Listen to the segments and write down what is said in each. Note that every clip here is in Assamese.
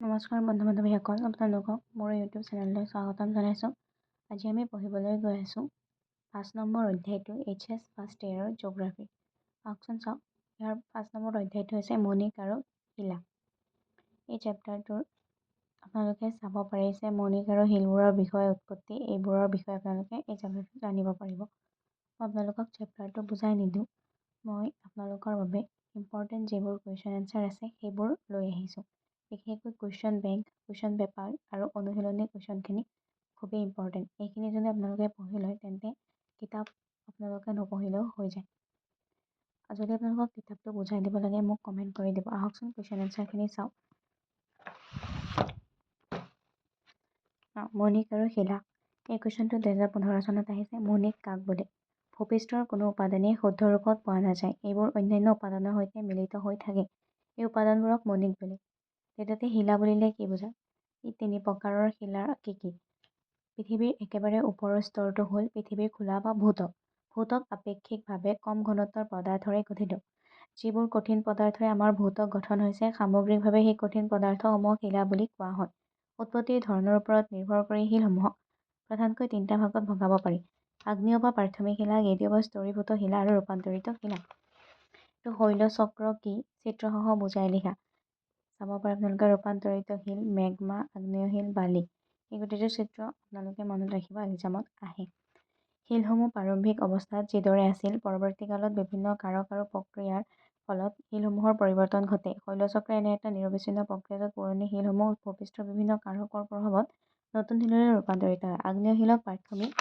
নমস্কাৰ বন্ধু-বান্ধৱীসকল, আপোনালোকক মোৰ ইউটিউব চেনেললৈ স্বাগতম জনাইছোঁ। আজি আমি পঢ়িবলৈ গৈ আছোঁ ৫ নম্বৰ অধ্যায়টো HS ফাৰ্ষ্ট ইয়েৰৰ জিঅ'গ্ৰাফী। আহকচোন চাওক, ইয়াৰ ৫ নম্বৰ অধ্যায়টো হৈছে মণিক আৰু শিলা। এই চেপ্টাৰটোৰ আপোনালোকে চাব পাৰিছে মণিক আৰু শিলবোৰৰ বিষয়ে, উৎপত্তি এইবোৰৰ বিষয়ে আপোনালোকে এই চেপ্টাৰটো জানিব পাৰিব। মই আপোনালোকক চেপ্টাৰটো বুজাই নিদিওঁ, মই আপোনালোকৰ বাবে ইম্পৰ্টেণ্ট যিবোৰ কুৱেশ্যন এনচাৰ আছে সেইবোৰ লৈ আহিছোঁ। বিশেষকৈ কুৱেশ্যন বেংক, কুৱেশ্যন পেপাৰ আৰু অনুশীলনী কুৱেশ্যনখিনি খুবেই ইম্পৰ্টেণ্ট। এইখিনি যদি আপোনালোকে পঢ়ি লয় তেন্তে কিতাপ আপোনালোকে নপঢ়িলেও হৈ যায়। যদি আপোনালোকক কিতাপটো বুজাই দিব লাগে মোক কমেণ্ট কৰি দিব। আহকচোন কুৱেশ্যন এনচাৰখিনি চাওক। মণিক আৰু শিলা, এই কুৱেশ্যনটো 2015 চনত আহিছে। মণিক কাক বোলে? ভূপৃষ্ঠৰ কোনো উপাদানেই শুদ্ধ ৰূপত পোৱা নাযায়। এইবোৰ অন্যান্য উপাদানৰ সৈতে মিলিত হৈ থাকে। এই উপাদানবোৰক মণিক বোলে। দ্বিতীয়তে শিলা বুলিলে কি বুজায়? ই 3 প্ৰকাৰৰ শিলা কি কি? পৃথিৱীৰ একেবাৰে ওপৰৰ স্তৰটো হ'ল পৃথিৱীৰ খোলা বা ভূত্বক। ভূত্বক আপেক্ষিকভাৱে কম ঘনত্বৰ পদাৰ্থৰে গঠিত। যিবোৰ কঠিন পদাৰ্থৰে আমাৰ ভূত্বক গঠন হৈছে, সামগ্ৰিকভাৱে সেই কঠিন পদাৰ্থসমূহক শিলা বুলি কোৱা হয়। উৎপত্তিৰ ধৰণৰ ওপৰত নিৰ্ভৰ কৰি শিলসমূহক প্ৰধানকৈ 3টা ভাগত ভগাব পাৰি: আগ্নেয় বা প্ৰাথমিক শিলা, গেদীয় বা স্তৰীভূত শিলা আৰু ৰূপান্তৰিত শিলা। এইটো শৈলচক্ৰ কি চিত্ৰসহ বুজাই লিখা। চাব পাৰে আপোনালোকে ৰূপান্তৰিত শিল, মেগমা, আগ্নেয় শিল, বালি। এই গোটেইটো চিত্ৰ আপোনালোকে মনত ৰাখিব, এক্সামত আহে। শিলসমূহ প্ৰাৰম্ভিক অৱস্থাত যিদৰে আছিল, পৰৱৰ্তী কালত বিভিন্ন কাৰক আৰু প্ৰক্ৰিয়াৰ ফলত শিলসমূহৰ পৰিৱৰ্তন ঘটে। শৈলচক্ৰ এনে এটা নিৰবিচ্ছিন্ন প্ৰক্ৰিয়া য'ত পুৰণি শিলসমূহ ভূপৃষ্ঠৰ বিভিন্ন কাৰকৰ প্ৰভাৱত নতুন শিললৈ ৰূপান্তৰিত হয়। আগ্নেয় শিলক প্ৰাথমিক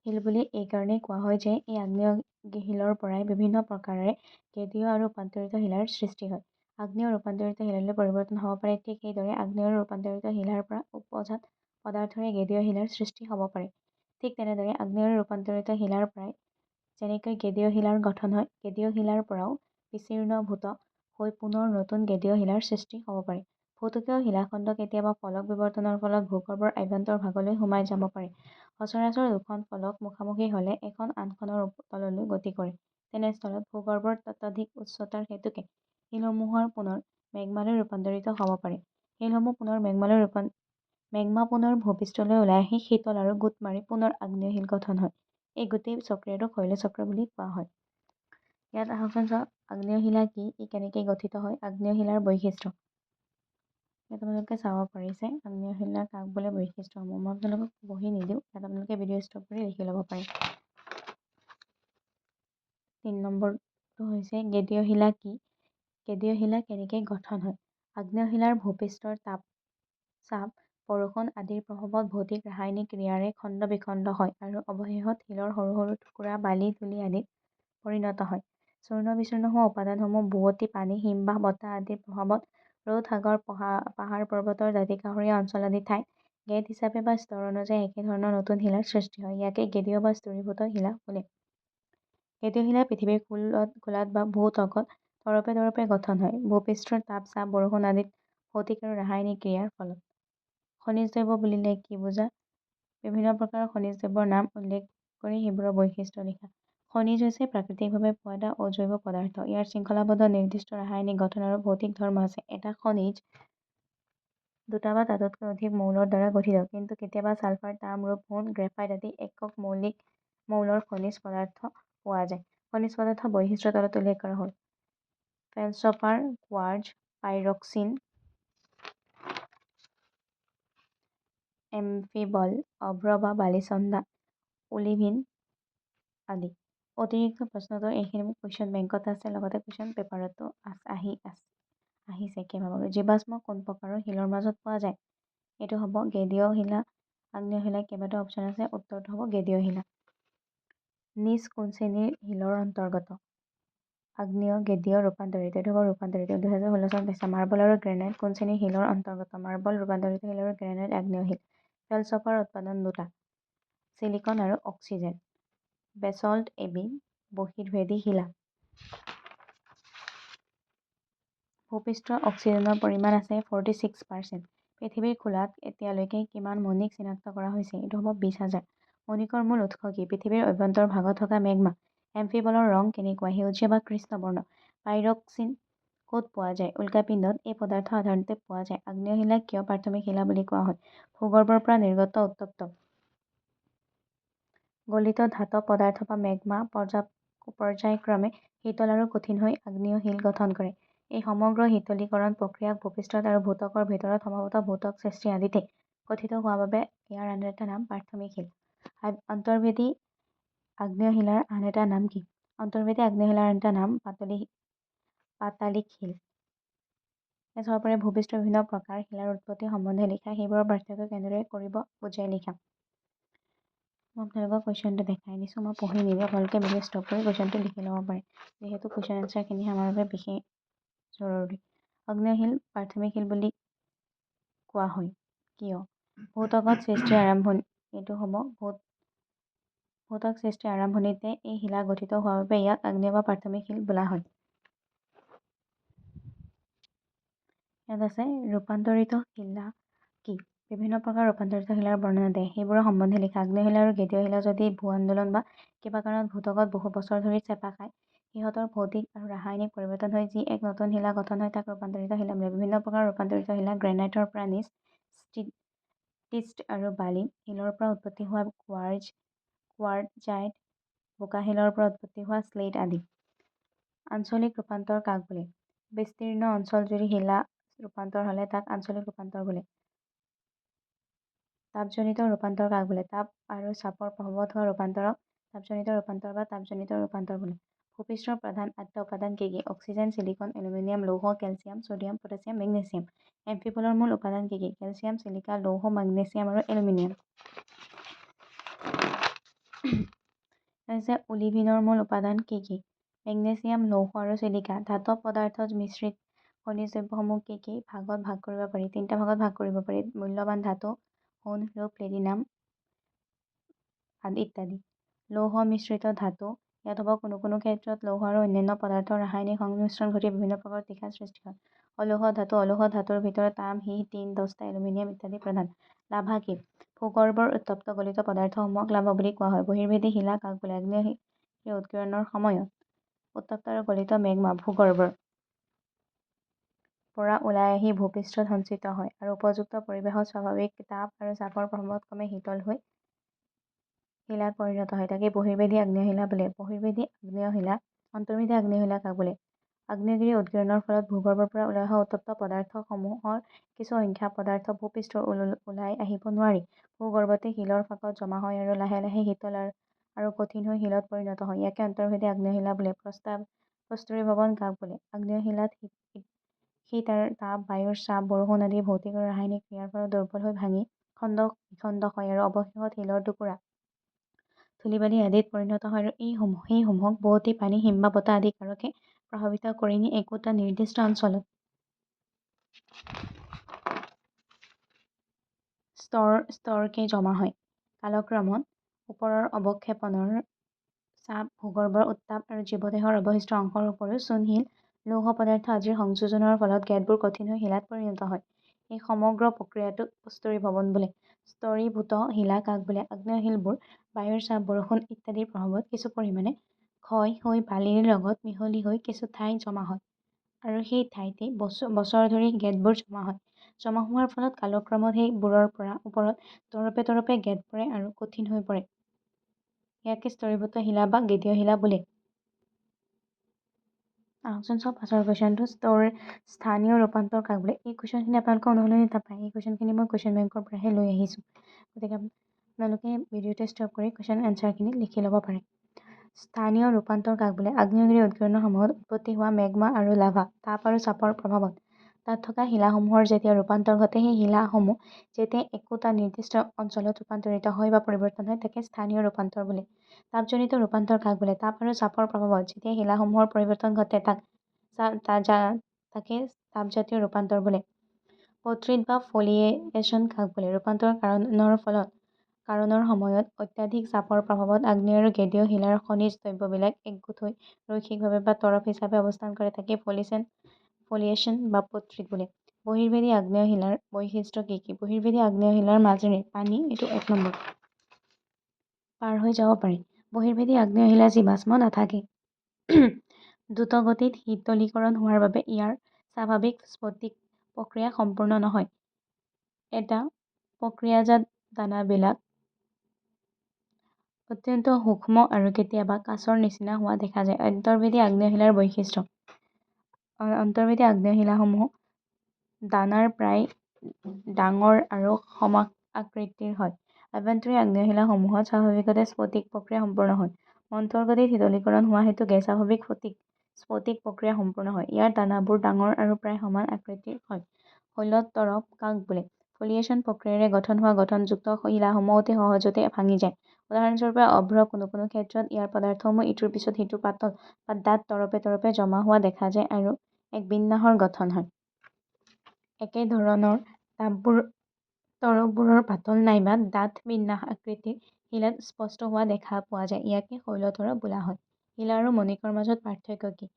শিল বুলি এইকাৰণেই কোৱা হয় যে এই আগ্নেয় শিলৰ পৰাই বিভিন্ন প্ৰকাৰেৰে গেদীয় আৰু ৰূপান্তৰিত শিলাৰ সৃষ্টি হয়। আগ্নেয় ৰূপান্তৰিত শিলালৈ পৰিৱৰ্তন হ'ব পাৰে। ঠিক সেইদৰে আগ্নেয় ৰূপান্তৰিত শিলাৰ পৰা উপজাত পদাৰ্থৰে গেদীয় শিলাৰ সৃষ্টি হ'ব পাৰে। ঠিক তেনেদৰে আগ্নেয় ৰূপান্তৰিত শিলাৰ পৰাই যেনেকৈ গেদীয় শিলাৰ গঠন হয়, গেদীয় শিলাৰ পৰাও বিচীৰ্ণ ভূত্বক হৈ পুনৰ নতুন গেদীয় শিলাৰ সৃষ্টি হ'ব পাৰে। ভূত্বকীয় শিলাখণ্ড কেতিয়াবা ফলক বিৱৰ্তনৰ ফলত ভূগৰ্ভৰ আভ্যন্তৰ ভাগলৈ সোমাই যাব পাৰে। সচৰাচৰ দুখন ফলক মুখামুখি হ'লে এখন আনখনৰ তললৈ গতি কৰে। তেনেস্থলত ভূগৰ্ভৰ ততোধিক উচ্চতাৰ হেতুকে শিলসমূহৰ পুনৰ মেগমালৈ ৰূপান্তৰিত হ'ব পাৰে। শিলসমূহ পুনৰ মেগমা পুনৰ ভূপৃষ্ঠলৈ ওলাই আহি শীতল আৰু গোট মাৰি পুনৰ আগ্নেয় শিল গঠন হয়। এই গোটেই প্ৰক্ৰিয়াটোক শৈলচক্ৰ বুলি কোৱা হয়। ইয়াত আহকচোন চাওক, আগ্নেয় শিলা কি, ই কেনেকৈ গঠিত হয়, আগ্নেয় শিলাৰ বৈশিষ্ট্য। ইয়াত আপোনালোকে চাব পাৰিছে আগ্নেয় শিলা কাক বোলে, বৈশিষ্ট্যসমূহ। মই আপোনালোকক বহি নিদিওঁ, ইয়াত আপোনালোকে ভিডিঅ' ষ্টপ কৰি লিখি ল'ব পাৰে। 3 নম্বৰটো হৈছে গেদীয় শিলা কি? গেদীয় শিলা কেনেকৈ গঠন হয়? আগ্নেয় শিলাৰ ভূপৃষ্ঠৰ চাপ, বৰষুণ আদিৰ প্ৰভাৱত ভৌতিক ৰাসায়নিক ক্ৰিয়াৰে খণ্ড বিখণ্ড হয় আৰু অৱশেষত শিলৰ সৰু সৰু টুকুৰা বালি, ধূলি আদিত পৰিণত হয়। চূৰ্ণ বিচূৰ্ণ হোৱা উপাদানসমূহ বোৱতী পানী, হিমবাহ, বতাহ আদিৰ প্ৰভাৱত ৰ'দ, সাগৰ, পাহাৰ পৰ্বতৰ দাঁতিকাষৰীয়া অঞ্চল আদি ঠাইত গেদ হিচাপে বা স্তৰ অনুযায়ী একেধৰণৰ নতুন শিলাৰ সৃষ্টি হয়। ইয়াকে গেদীয় বা স্তৰীভূত শিলা বোলে। গেদীয় শিলা পৃথিৱীৰ খোলাত বা ভূত্বকত তৰপে তৰপে গঠন হয় ভূপৃষ্ঠৰ তাপ, বৰষুণ আদিত ভৌতিক আৰু ৰাসায়নিক ক্ৰিয়াৰ ফলত। খনিজ দ্ৰব্য বুলিলে কি বুজা? বিভিন্ন প্ৰকাৰৰ খনিজ দ্ৰব্যৰ নাম উল্লেখ কৰি সেইবোৰৰ বৈশিষ্ট্য লিখা। খনিজ হৈছে প্ৰাকৃতিকভাৱে পোৱা এটা অজৈব পদাৰ্থ। ইয়াৰ শৃংখলাবদ্ধ নিৰ্দিষ্ট ৰাসায়নিক গঠন আৰু ভৌতিক ধৰ্ম আছে। এটা খনিজ 2টা বা তাতোতকৈ অধিক মৌলৰ দ্বাৰা গঠিত, কিন্তু কেতিয়াবা ছালফাৰ, তাম, ৰূপ, সোণ, গ্ৰেফাইট আদি একক মৌলৰ খনিজ পদাৰ্থ পোৱা যায়। খনিজ পদাৰ্থ বৈশিষ্ট্য তলত উল্লেখ কৰা হ'ল: ফেলচপাৰ, কোৱাৰ্টজ, পাইৰক্সিন, এমফিবল, অভ্ৰ বা বালিচন্দা, ওলিভিন আদি। অতিৰিক্ত প্ৰশ্নোত্তৰ এইখিনি কুৱেশ্যন বেংকত আছে, লগতে কুৱেশ্যন পেপাৰতো আহিছে কেইবাবাৰো। জীৱাশ্ম কোন প্ৰকাৰৰ শিলৰ মাজত পোৱা যায়? এইটো হ'ব গেদীয় শিলা, আগ্নেয় শিলা, কেইবাটাও অপশ্যন আছে, উত্তৰটো হ'ব গেদীয় শিলা। নিজ কোন শ্ৰেণীৰ শিলৰ অন্তৰ্গত? আগ্নেয়, গেদীয়, ৰূপান্তৰিত। এইটো হ'ব ৰূপান্তৰিত। 2016 চনত আহিছে। মাৰ্বল আৰু গ্ৰেনাইট কোন শ্ৰেণীৰ শিলৰ অন্তৰ্গত? মাৰ্বল ৰূপান্তৰিত শিল আৰু গ্ৰেনাইট আগ্নেয় শিল। ফেলচপাৰ উৎপাদন 2টা: চিলিকন আৰু অক্সিজেন। বেছল্ট এবিধ বহিৰ্ভেদী শিলা। ভূপৃষ্ঠৰ অক্সিজেনৰ পৰিমাণ আছে 46%। পৃথিৱীৰ খোলাত এতিয়ালৈকে কিমান মণিক চিনাক্ত কৰা হৈছে? এইটো হ'ব 20,000। মণিকৰ মূল উৎস কি? পৃথিৱীৰ অভ্যন্তৰ ভাগত থকা মেগমা। এমফিবলৰ ৰং কেনেকুৱা? সেউজীয়া বা কৃষ্ণ বৰ্ণ। পাইৰক্সিন ক'ত পোৱা যায়? উল্কাপিণ্ডত এই পদাৰ্থ সাধাৰণতে পোৱা যায়। আগ্নেয় শিলাক কিয় প্ৰাথমিক শিলা বুলি কোৱা হয়? ভূগৰ্ভৰ পৰা নিৰ্গত উত্তপ্ত গলিত ধাতব পদাৰ্থ বা মেগমা পৰ্যায়ক্ৰমে শীতল আৰু কঠিন হৈ আগ্নেয় শিল গঠন কৰে। এই সমগ্ৰ শীতলীকৰণ প্ৰক্ৰিয়াক ভূপৃষ্ঠত আৰু ভূত্বকৰ ভিতৰত সম্ভৱতঃ ভূত্বক সৃষ্টি আদিতে গঠিত হোৱা বাবে ইয়াৰ আন এটা নাম প্ৰাথমিক শিল। অন্তৰ্বেদী আগ্নেয় শিলাৰ আন এটা নাম কি? অন্তৰ্বেদী আগ্নেয় শিলাৰ আন এটা নাম পাতালিক শিল। ইয়াত চাব পাৰে ভূপৃষ্ঠৰ বিভিন্ন প্ৰকাৰ শিলাৰ উৎপত্তি সম্বন্ধে লিখা, সেইবোৰৰ পাৰ্থক্য কেনেদৰে কৰিব বুজাই লিখা। মই আপোনালোকক কুৱেশ্যনটো দেখাই দিছোঁ, মই পঢ়ি নিদিওঁ, আপোনালোকে ভিডিঅ' ষ্টপ কৰি কুৱেশ্যনটো লিখি ল'ব পাৰে, যিহেতু কুৱেশ্যন এনচাৰখিনি আমাৰ বাবে বিশেষ জৰুৰী। আগ্নেয় শিল প্ৰাথমিক শিল বুলি কোৱা হয় কিয়? ভূত্বকত সৃষ্টিৰ আৰম্ভণি এইটো হ'ব ভূত্বক সৃষ্টিৰ আৰম্ভণিতে এই শিলা গঠিত হোৱাৰ বাবে ইয়াক আগ্নেয় বা প্ৰাথমিক শিল বোলা হয়। ইয়াত আছে ৰূপান্তৰিত শিলা কি? বিভিন্ন প্ৰকাৰৰ ৰূপান্তৰিত শিলাৰ বৰ্ণনা দিয়ে, সেইবোৰৰ সম্বন্ধে লিখা। আগ্নেয় শিলা আৰু গেদীয় শিলা যদি ভূ আন্দোলন বা কিবা কাৰণত ভূত্বকত বহু বছৰ ধৰি চেপা খায়, সিহঁতৰ ভৌতিক আৰু ৰাসায়নিক পৰিৱৰ্তন হৈ যি এক নতুন শিলা গঠন হয় তাক ৰূপান্তৰিত শিলা বোলে। বিভিন্ন প্ৰকাৰৰ ৰূপান্তৰিত শিলা গ্ৰেনাইটৰ পৰা নিজ টিষ্ট আৰু বালি, শিলৰ পৰা উৎপত্তি হোৱা কোৱাৰ্টজাইট, বোকা শিলৰ পৰা উৎপত্তি হোৱা স্লেট আদি। আঞ্চলিক ৰূপান্তৰ কাক বোলে? বিস্তীৰ্ণ অঞ্চলজুৰি শিলা ৰূপান্তৰ হ'লে তাক আঞ্চলিক ৰূপান্তৰ বোলে। তাপজনিত ৰূপান্তৰ কাক বোলে? তাপ আৰু চাপৰ প্ৰভাৱত হোৱা ৰূপান্তৰক তাপজনিত ৰূপান্তৰ বা তাপজনিত ৰূপান্তৰ বোলে। ভূপৃষ্ঠৰ প্ৰধান 8টা উপাদান কি কি? অক্সিজেন, চিলিকন, এলুমিনিয়াম, লৌহ, কেলচিয়াম, ছডিয়াম, পটাছিয়াম, মেগনেছিয়াম। এমফিবলৰ মূল উপাদান কি কি? কেলচিয়াম, চিলিকা, লৌহ, মেগনেছিয়াম আৰু এলুমিনিয়াম। ওলিভিনৰ মূল উপাদান কি কি? মেগনেছিয়াম, লৌহ আৰু চিলিকা। ধাতব পদাৰ্থ মিশ্ৰিত খনিজ দ্ৰব্যসমূহ কি কি ভাগত ভাগ কৰিব পাৰি? 3টা ভাগত ভাগ কৰিব পাৰি। মূল্যৱান ধাতু, সোণ, ৰূপ, প্লেটিনাম আদি ইত্যাদি। লৌহ মিশ্ৰিত ধাতু, ইয়াত হ'ব কোনো কোনো ক্ষেত্ৰত লৌহ আৰু অন্যান্য পদাৰ্থৰ ৰাসায়নিক সংমিশ্ৰণ ঘটি বিভিন্ন প্ৰকাৰৰ তীখা সৃষ্টি হয়। অলৌহ ধাতু, অলৌহ ধাতুৰ ভিতৰত তাম, সীহ, টিন, দস্তা, এলুমিনিয়াম ইত্যাদি প্ৰধান। লাভা কি? ভূগৰ্ভৰ উত্তপ্ত গলিত পদাৰ্থসমূহক লাভা বুলি কোৱা হয়। বহিৰ্ভেদী শিলা কাক বোলে? আগ্নেয় উৎকীৰ্ণনৰ সময়ত উত্তপ্ত আৰু গলিত মেগমা ভূগৰ্ভৰ পৰা ওলাই আহি ভূপৃষ্ঠত সঞ্চিত হয় আৰু উপযুক্ত পৰিৱেশত স্বাভাৱিক তাপ আৰু চাপৰ প্ৰভাৱত ক্ৰমে শীতল হৈ শিলাত পৰিণত হয়, তাকে বহিৰ্ভেদী আগ্নেয় শিলা বোলে। বহিৰ্ভেদী আগ্নেয় শিলা অন্তৰ্ভেদী আগ্নেয় শিলা কাক বোলে? আগ্নেয়গিৰি উৎকীৰ্ণনৰ ফলত ভূগৰ্ভৰ পৰা ওলাই অহা উত্তপ্ত পদাৰ্থসমূহৰ কিছু সংখ্যক পদাৰ্থ ভূপৃষ্ঠৰ ওলাই আহিব নোৱাৰি ভূগৰ্ভতে শিলৰ ফাঁকত জমা হয় আৰু লাহে লাহে শীতল আৰু কঠিন হৈ শিলত পৰিণত হয়, ইয়াকে অন্তৰ্ভেদী আগ্নেয় শিলা বোলে। প্ৰস্তৰীভৱন কাক বোলে? আগ্নেয় শিলাত শীত আৰু তাপ, বায়ুৰ চাপ, বৰষুণ আদি ভৌতিক আৰু ৰাসায়নিক ক্ৰিয়াৰ ফলত দুৰ্বল হৈ ভাঙি খণ্ড হয় আৰু অৱশেষত শিলৰ টুকুৰা, ধূলি-বালি আদিত পৰিণত হয় আৰু সেইসমূহক বোৱতী পানী, হিম বা বতাহ আদি কাৰকে প্ৰভাৱিত কৰি নি একোটা নিৰ্দিষ্ট অঞ্চলত স্তৰকে জমা হয়। কালক্ৰমত ওপৰৰ অৱক্ষেপনৰ চাপ, ভূগৰ্ভৰ উত্তাপ আৰু জীৱদেহৰ অৱশিষ্ট অংশৰ উপৰিও চূণশিল, লৌহ পদাৰ্থ আদিৰ সংযোজনৰ ফলত গেটবোৰ কঠিন হৈ শিলাত পৰিণত হয়। এই সমগ্ৰ প্ৰক্ৰিয়াটোক প্ৰস্তৰীভৱন বোলে। স্তৰীভূত শিলা কাক বোলে? আগ্নেয় শিলবোৰ বায়ুৰ চাপ, বৰষুণ ইত্যাদিৰ প্ৰভাৱত কিছু পৰিমাণে ক্ষয় হৈ বালিৰ লগত মিহলি হৈ কিছু ঠাইত জমা হয় আৰু সেই ঠাইতেই বছৰ ধৰি গেটবোৰ জমা হয়। জমা হোৱাৰ ফলত কালক্ৰমত সেইবোৰৰ পৰা ওপৰত তৰপে তৰপে গেট পৰে আৰু কঠিন হৈ পৰে, ইয়াকে স্তৰীভূত শিলা বা গেদীয় শিলা বোলে। আহকচোন চাওঁ পাছৰ কুৱেশ্যনটো। স্থানীয় ৰূপান্তৰ কাক বোলে? এই কুৱেশ্যনখিনি আপোনালোকে অনুশীলনী নাপায়, এই কুৱেশ্যনখিনি মই কুৱেশ্যন বেংকৰ পৰাহে লৈ আহিছোঁ, গতিকে আপোনালোকে ভিডিঅ'টো ষ্টপ কৰি কুৱেশ্যন এনচাৰখিনি লিখি ল'ব পাৰে। স্থানীয় ৰূপান্তৰ কাক বোলে? আগ্নেয়গিৰি উৎকীৰ্ণনৰ সময়ত উৎপত্তি হোৱা মেগমা আৰু লাভা, তাপ আৰু চাপৰ প্ৰভাৱত তাত থকা শিলাসমূহৰ যেতিয়া ৰূপান্তৰ ঘটে, সেই শিলাসমূহ যেতিয়া একোটা নিৰ্দিষ্ট অঞ্চলত ৰূপান্তৰিত হয় বা পৰিৱৰ্তন হয়, তাকে স্থানীয় ৰূপান্তৰ বোলে। তাপজনিত ৰূপান্তৰ কাক বোলে? তাপ আৰু চাপৰ প্ৰভাৱত যেতিয়া শিলাসমূহৰ পৰিৱৰ্তন ঘটে তাকে তাপজাতীয় ৰূপান্তৰ বোলে। পট্ৰিট বা ফলিয়েশ্যন কাক বোলে? ৰূপান্তৰ কাৰণৰ সময়ত অত্যাধিক চাপৰ প্ৰভাৱত আগ্নেয় আৰু গেদীয় শিলাৰ খনিজ দ্ৰব্যবিলাক একগোট হৈ ৰৈখিকভাৱে বা তৰপ হিচাপে অৱস্থান কৰে, তাকে ফলিয়েশ্যন বা পট্ৰিট বোলে। বহিৰ্ভেদী আগ্নেয় শিলাৰ বৈশিষ্ট্য কি কি? বহিৰ্ভেদী আগ্নেয় শিলাৰ মাজেৰে পানী, এইটো 1 নম্বৰ, পাৰ হৈ যাব পাৰে। বহিৰ্ভেদী আগ্নেয় শিলা জীৱাশ্ম নাথাকে। দ্ৰুতগতিত শীতলীকৰণ হোৱাৰ বাবে ইয়াৰ স্বাভাৱিক স্ফটিক প্ৰক্ৰিয়া সম্পূৰ্ণ নহয়। এটা প্ৰক্ৰিয়াজাত দানাবিলাক অত্যন্ত সূক্ষ্ম আৰু কেতিয়াবা কাঁচৰ নিচিনা হোৱা দেখা যায়। অন্তৰ্বেদী আগ্নেয়শিলাৰ বৈশিষ্ট্য। অন্তৰ্বেদী আগ্নেয়শিলাসমূহ দানাৰ প্ৰায় ডাঙৰ আৰু সম আকৃতিৰ হয়। আভ্যন্তৰীণ আগ্নেয়শিলাসমূহত স্বাভাৱিকতে স্ফটিক প্ৰক্ৰিয়া সম্পূৰ্ণ হয়। মন্থৰ গতিত শীতলীকৰণ হোৱা হেতুকে স্বাভাৱিক স্ফটিক প্ৰক্ৰিয়া সম্পূৰ্ণ হয়। ইয়াৰ দানাবোৰ ডাঙৰ আৰু প্ৰায় সমান আকৃতিৰ হয়। শৈলতৰপ কাক বোলে? ফলিয়েশ্যন প্ৰক্ৰিয়াৰে গঠন হোৱা গঠনযুক্ত শিলাসমূহ অতি সহজতে ভাঙি যায়। উদাহৰণস্বৰূপে অভ্ৰ কোনো ক্ষেত্ৰত ইয়াৰ পদাৰ্থসমূহ ইটোৰ পিছত সিটো পাতল বা ডাঠ তৰপে জমা হোৱা দেখা যায় আৰু এক বিন্যাসৰ গঠন হয়। একে ধৰণৰ তৰপবোৰৰ পাতল নাইবা ডাঠ বিন্যাস আকৃতিৰ শিলাত স্পষ্ট হোৱা দেখা পোৱা যায়। ইয়াকে শৈলতৰপ বোলা হয়। শিলা আৰু মণিকৰ মাজত পাৰ্থক্য কি?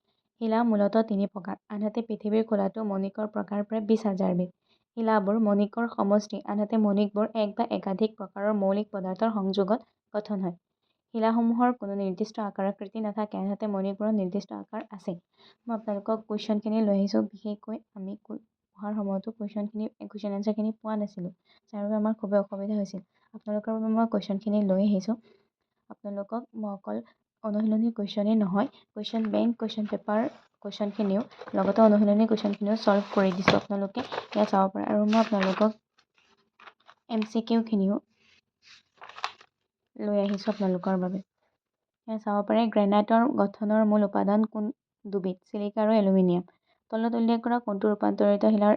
শিলা মূলতঃ তিনি প্ৰকাৰ, আনহাতে পৃথিৱীৰ খোলাটো মণিকৰ প্ৰকাৰ প্ৰায় ২০,০০০ বিধ। শিলাবোৰ মণিকৰ সমষ্টি, আনহাতে মণিকবোৰ এক বা একাধিক প্ৰকাৰৰ মৌলিক পদাৰ্থৰ সংযোগত গঠন হয়। শিলাসমূহৰ কোনো নিৰ্দিষ্ট আকাৰ-আকৃতি নাথাকে, আনহাতে মণিকবোৰৰ নিৰ্দিষ্ট আকাৰ আছে। মই আপোনালোকক কুৱেশ্যনখিনি লৈ আহিছোঁ। বিশেষকৈ আমি পঢ়াৰ সময়তো কুৱেশ্যন এনচাৰখিনি পোৱা নাছিলোঁ, যাৰ বাবে আমাৰ খুবেই অসুবিধা হৈছিল। আপোনালোকৰ বাবে মই কুৱেশ্যনখিনি লৈ আহিছোঁ। আপোনালোকক মই অকল অনুশীলনী কুৱেশ্যনেই নহয়, কুৱেশ্যন বেংক, কুৱেশ্যন পেপাৰ কুৱেশ্যনখিনিও লগতে অনুশীলনী কুৱেশ্যনখিনিও ছল্ভ কৰি দিছোঁ। আপোনালোকে ইয়াত চাব পাৰে আৰু মই আপোনালোকক MCQখিনিও লৈ আহিছোঁ আপোনালোকৰ বাবে। ইয়াত চাব পাৰে গ্ৰেনাইটৰ গঠনৰ মূল উপাদান কোন দুবিধ? চিলিকা আৰু এলুমিনিয়াম। তলত উল্লেখ কৰা কোনটো ৰূপান্তৰিত শিলাৰ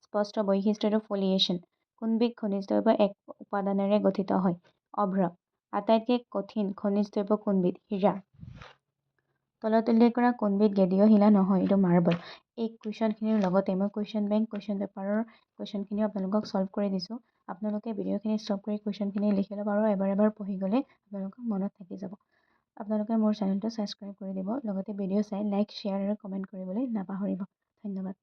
স্পষ্ট বৈশিষ্ট্য? এইটো ফলিয়েশ্যন। কোনবিধ খনিজ দ্ৰব্য এক উপাদানেৰে গঠিত হয়? অভ্ৰ। আটাইতকৈ কঠিন খনিজ দ্ৰব্য কোনবিধ? হীৰা। তলত উল্লেখ কৰা কোনবিধ গেদীয় শিলা নহয়? এইটো মাৰ্বল। এই কুৱেশ্যনখিনিৰ লগতে মই কুৱেশ্যন বেংক, কুৱেশ্যন পেপাৰৰ কুৱেশ্যনখিনিও আপোনালোকক ছল্ভ কৰি দিছোঁ। আপোনালোকে ভিডিঅ'খিনি ষ্টপ কৰি কুৱেশ্যনখিনি লিখি ল'ব আৰু এবাৰ পঢ়ি গ'লে আপোনালোকৰ মনত থাকি যাব। আপোনালোকে মোৰ চেনেলটো ছাবস্ক্ৰাইব কৰি দিব, লগতে ভিডিঅ' চাই লাইক, শ্বেয়াৰ আৰু কমেণ্ট কৰিবলৈ নাপাহৰিব। ধন্যবাদ।